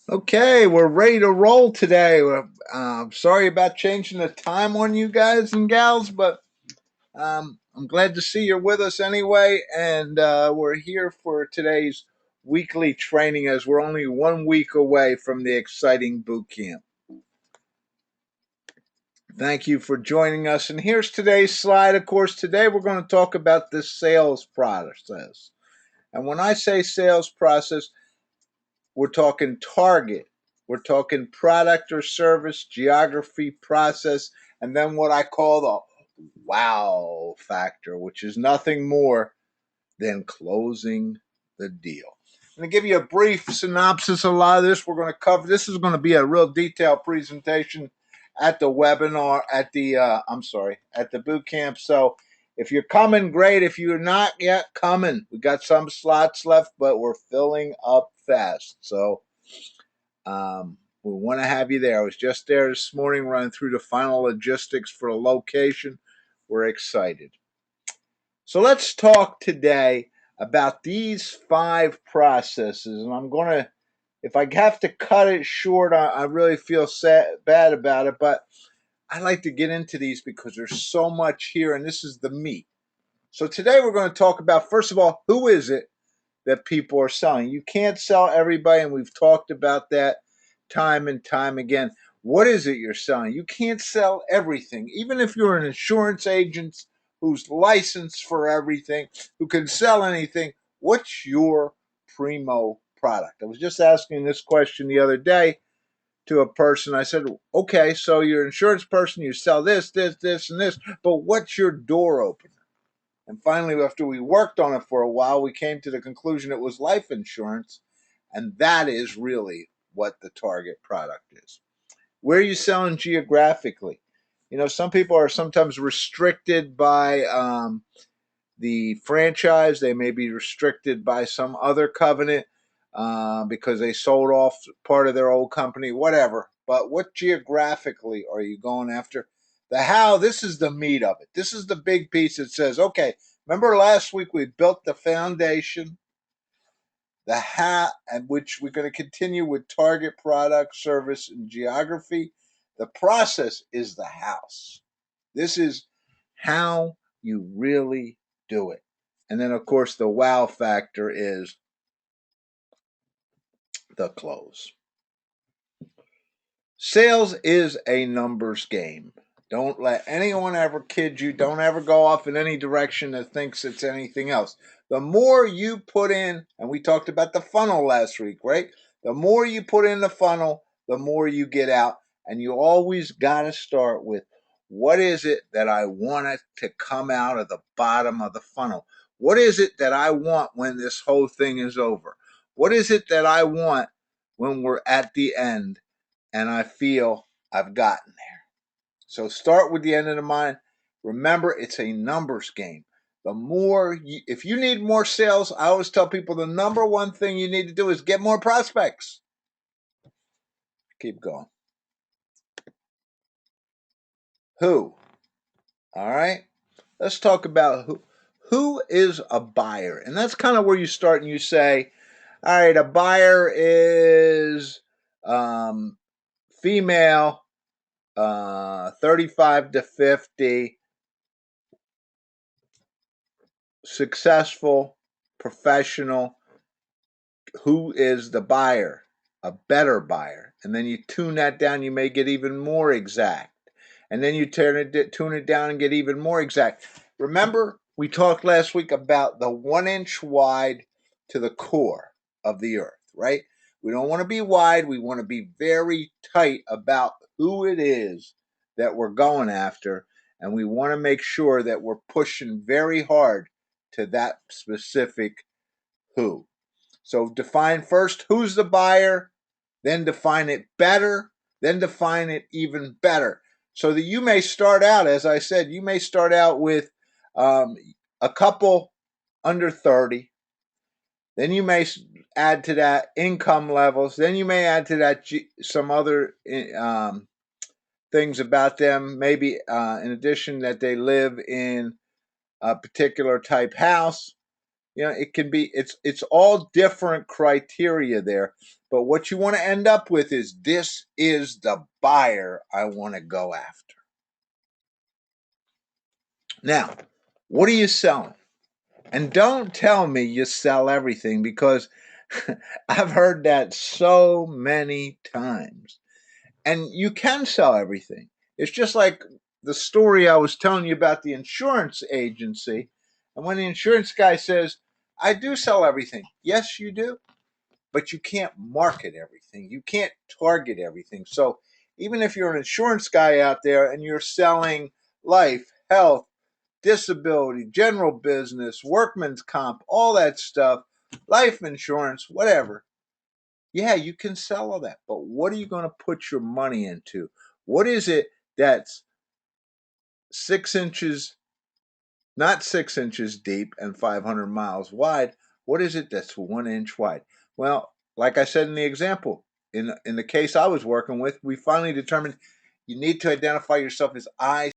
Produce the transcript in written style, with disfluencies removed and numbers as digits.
Okay, we're ready to roll today. Sorry about changing the time on you guys and gals, but I'm glad to see you're with us anyway. And we're here for today's weekly training as we're only 1 week away from the exciting boot camp. Thank you for joining us. And here's today's slide. Of course, today we're going to talk about the sales process. And when I say sales process, we're talking target. We're talking product or service, geography, process, and then what I call the wow factor, which is nothing more than closing the deal. I'm going to give you a brief synopsis of a lot of this. We're going to cover. This is going to be a real detailed presentation at the webinar, at the boot camp. So if you're coming, great. If you're not yet coming, we got some slots left, but we're filling up fast. So we want to have you there. I was just there this morning running through the final logistics for a location. We're excited. So let's talk today about these 5 processes. And I'm going to, if I have to cut it short, I really feel bad about it. But I like to get into these because there's so much here, and this is the meat. So today we're going to talk about, first of all, who is it that people are selling? You can't sell everybody, and we've talked about that time and time again. What is it you're selling? You can't sell everything. Even if you're an insurance agent who's licensed for everything, who can sell anything, what's your primo product? I was just asking this question the other day to a person. I said, okay, so you're an insurance person, you sell this, and this, but what's your door opener? And finally, after we worked on it for a while, we came to the conclusion it was life insurance. And that is really what the target product is. Where are you selling geographically? You know, some people are sometimes restricted by the franchise. They may be restricted by some other covenant because they sold off part of their old company, whatever. But what geographically are you going after? The how, this is the meat of it. This is the big piece that says, okay, remember last week we built the foundation, the how, and which we're going to continue with target, product, service, and geography. The process is the house. This is how you really do it. And then, of course, the wow factor is the close. Sales is a numbers game. Don't let anyone ever kid you. Don't ever go off in any direction that thinks it's anything else. The more you put in, and we talked about the funnel last week, right? The more you put in the funnel, the more you get out. And you always got to start with, what is it that I want it to come out of the bottom of the funnel? What is it that I want when this whole thing is over? What is it that I want when we're at the end and I feel I've gotten there? So start with the end in mind. Remember, it's a numbers game. The more, if you need more sales, I always tell people the number one thing you need to do is get more prospects. Keep going. Who? All right. Let's talk about who. Who is a buyer? And that's kind of where you start and you say, all right, a buyer is female, 35 to 50, successful, professional. Who is the buyer? A better buyer. And then you tune that down, you may get even more exact. And then you tune it down and get even more exact. Remember, we talked last week about the 1 inch wide to the core of the earth, right? We don't want to be wide. We want to be very tight about who it is that we're going after. And we want to make sure that we're pushing very hard to that specific who. So define first who's the buyer, then define it better, then define it even better. So that you may start out, as I said, you may start out with a couple under 30. Then you may add to that income levels. Then you may add to that some other things about them. Maybe in addition that they live in a particular type house. It can be, it's all different criteria there. But what you want to end up with is, this is the buyer I want to go after. Now, what are you selling? And don't tell me you sell everything, because I've heard that so many times. And you can sell everything. It's just like the story I was telling you about the insurance agency. And when the insurance guy says, I do sell everything. Yes, you do. But you can't market everything. You can't target everything. So even if you're an insurance guy out there and you're selling life, health, disability, general business, workman's comp, all that stuff, life insurance, whatever, yeah, you can sell all that. But what are you going to put your money into? What is it that's 6 inches, not 6 inches deep and 500 miles wide? What is it that's 1 inch wide? Well, like I said in the example, in the case I was working with, we finally determined you need to identify yourself as I